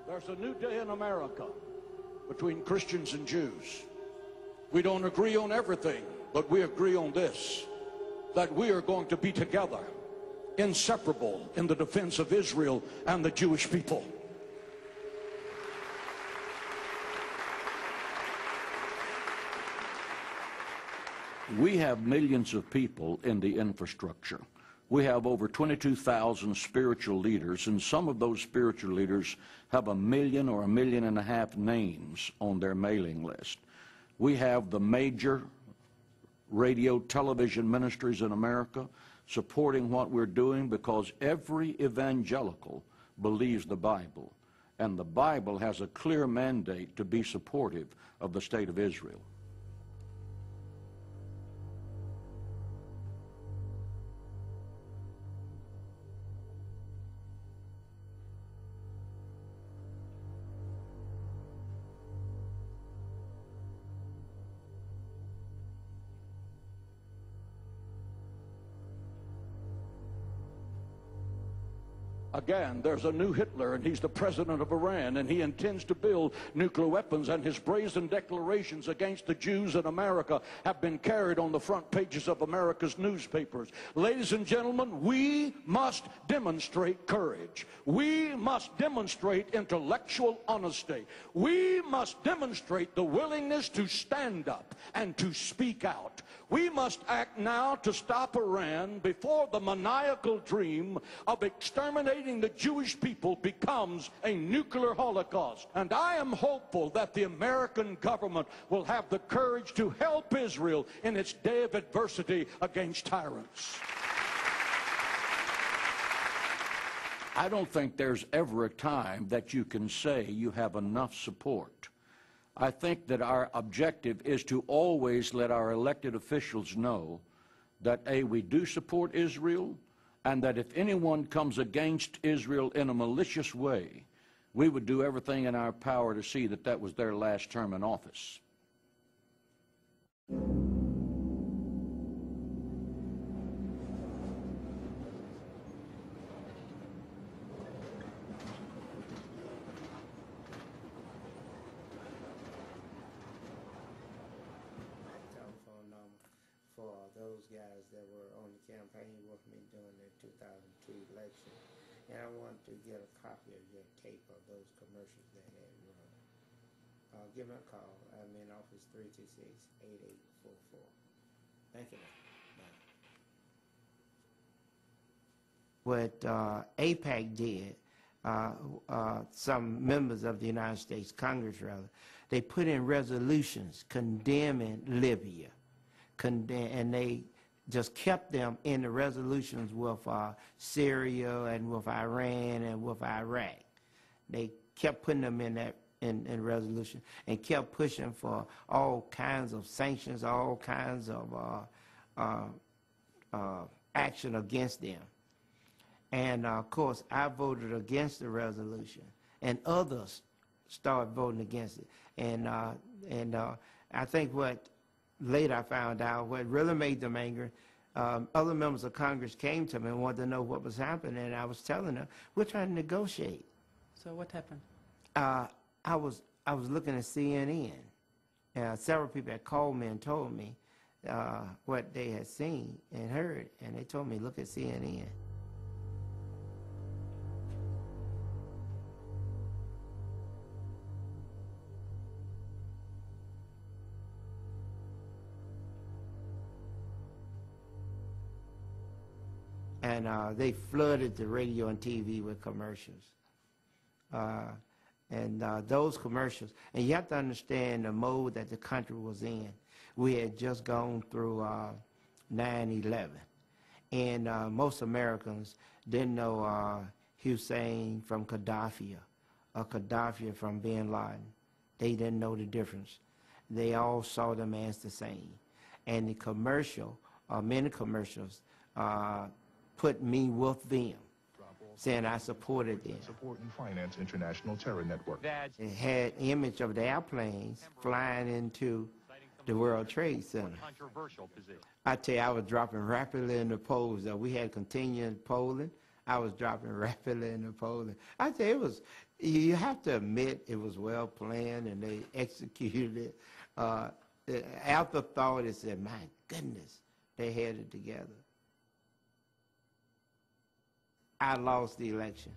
There's a new day in America between Christians and Jews. We don't agree on everything, but we agree on this, that we are going to be together, inseparable, in the defense of Israel and the Jewish people. We have millions of people in the infrastructure. We have over 22,000 spiritual leaders, and some of those spiritual leaders have 1 million or 1.5 million names on their mailing list. We have the major radio, television ministries in America supporting what we're doing, because every evangelical believes the Bible, and the Bible has a clear mandate to be supportive of the state of Israel. Again, there's a new Hitler, and he's the president of Iran, and he intends to build nuclear weapons, and his brazen declarations against the Jews in America have been carried on the front pages of America's newspapers. Ladies and gentlemen, we must demonstrate courage. We must demonstrate intellectual honesty. We must demonstrate the willingness to stand up and to speak out. We must act now to stop Iran before the maniacal dream of exterminating the Jewish people becomes a nuclear holocaust. And I am hopeful that the American government will have the courage to help Israel in its day of adversity against tyrants. I don't think there's ever a time that you can say you have enough support. I think that our objective is to always let our elected officials know that, A, we do support Israel, and that if anyone comes against Israel in a malicious way, we would do everything in our power to see that that was their last term in office. Those guys that were on the campaign with me during the 2002 election, and I want to get a copy of your tape of those commercials that had run. Give me a call. I'm in office 326-8844. Thank you. Bye. What AIPAC did, some members of the United States Congress, rather, they put in resolutions condemning Libya. And they just kept them in the resolutions with Syria and with Iran and with Iraq. They kept putting them in that in resolution and kept pushing for all kinds of sanctions, all kinds of action against them. And of course, I voted against the resolution, and others started voting against it. And I think what later I found out, what really made them angry, other members of Congress came to me and wanted to know what was happening, and I was telling them, we're trying to negotiate. So what happened? I was looking at CNN. Several people had called me and told me what they had seen and heard, and they told me, look at CNN. And they flooded the radio and TV with commercials. Those commercials, and you have to understand the mode that the country was in. We had just gone through 9/11, and most Americans didn't know Hussein from Gaddafi or Gaddafi from bin Laden. They didn't know the difference. They all saw them as the same. And the commercial, many commercials, put me with them, saying I supported them. Support and finance international terror network. It had image of the airplanes flying into the World Trade Center. I tell you, I was dropping rapidly in the polls. We had continuing polling. I was dropping rapidly in the polling. I tell you, it was, you have to admit it was well planned and they executed it. The afterthought is that, my goodness, they had it together. I lost the election.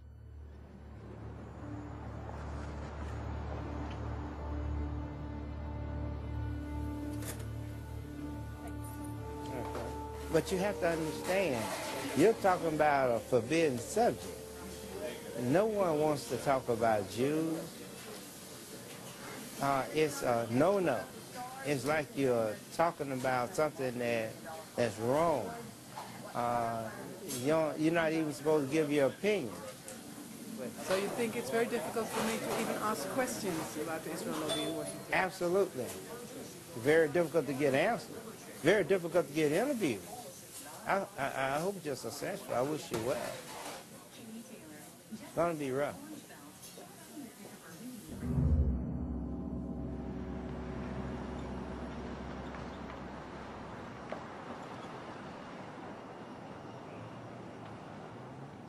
But you have to understand, you're talking about a forbidden subject. No one wants to talk about Jews. It's a no-no. It's like you're talking about something that's wrong. You're not even supposed to give your opinion. So you think it's very difficult for me to even ask questions about the Israel lobby in Washington? Absolutely. Very difficult to get answers. Very difficult to get interviews. I hope you're successful. I wish you well. It's going to be rough.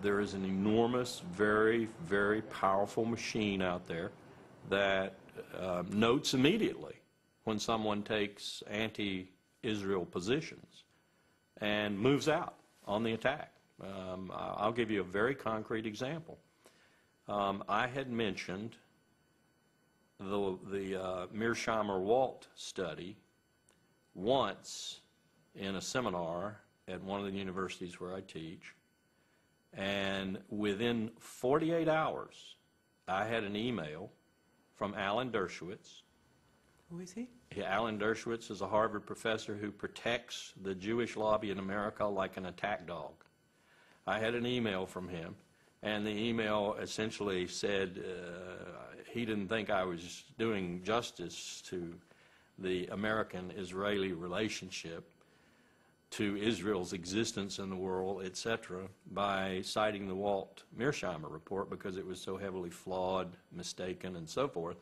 There is an enormous, very, very powerful machine out there that notes immediately when someone takes anti-Israel positions and moves out on the attack. I'll give you a very concrete example. I had mentioned the Mearsheimer-Walt study once in a seminar at one of the universities where I teach, and within 48 hours, I had an email from Alan Dershowitz. Who is he? Alan Dershowitz is a Harvard professor who protects the Jewish lobby in America like an attack dog. I had an email from him, and the email essentially said he didn't think I was doing justice to the American-Israeli relationship, to Israel's existence in the world, etc., by citing the Walt-Mearsheimer report because it was so heavily flawed, mistaken, and so forth.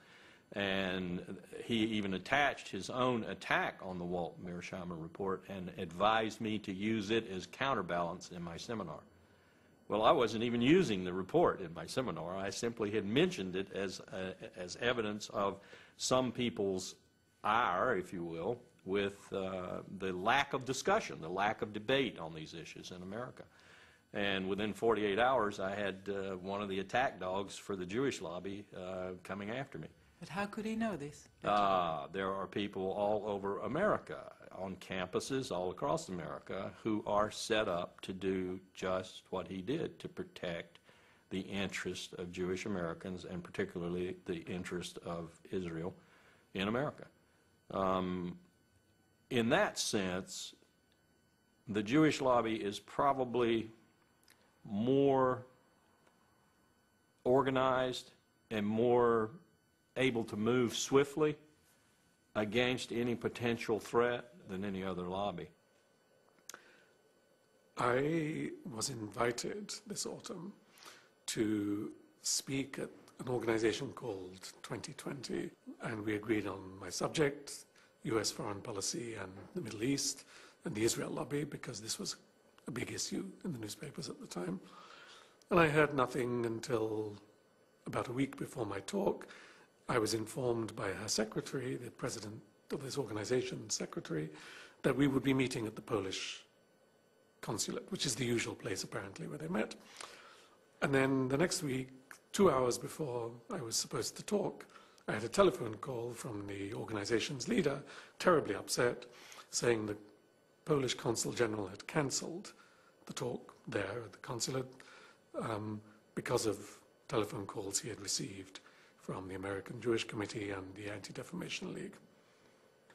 And he even attached his own attack on the Walt-Mearsheimer report and advised me to use it as counterbalance in my seminar. Well, I wasn't even using the report in my seminar. I simply had mentioned it as evidence of some people's ire, if you will, with the lack of discussion, the lack of debate on these issues in America. And within 48 hours, I had one of the attack dogs for the Jewish lobby coming after me. But how could he know this? There are people all over America, on campuses all across America, who are set up to do just what he did, to protect the interest of Jewish Americans and particularly the interest of Israel in America. In that sense, the Jewish lobby is probably more organized and more able to move swiftly against any potential threat than any other lobby. I was invited this autumn to speak at an organization called 2020, and we agreed on my subject, U.S. foreign policy and the Middle East and the Israel lobby, because this was a big issue in the newspapers at the time. And I heard nothing until about a week before my talk. I was informed by her secretary, the president of this organization's secretary, that we would be meeting at the Polish consulate, which is the usual place apparently where they met. And then the next week, 2 hours before I was supposed to talk, I had a telephone call from the organization's leader, terribly upset, saying the Polish consul general had cancelled the talk there at the consulate because of telephone calls he had received from the American Jewish Committee and the Anti-Defamation League.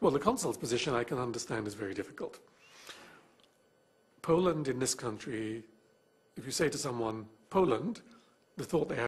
Well, the consul's position I can understand is very difficult. Poland in this country, if you say to someone, Poland, the thought they have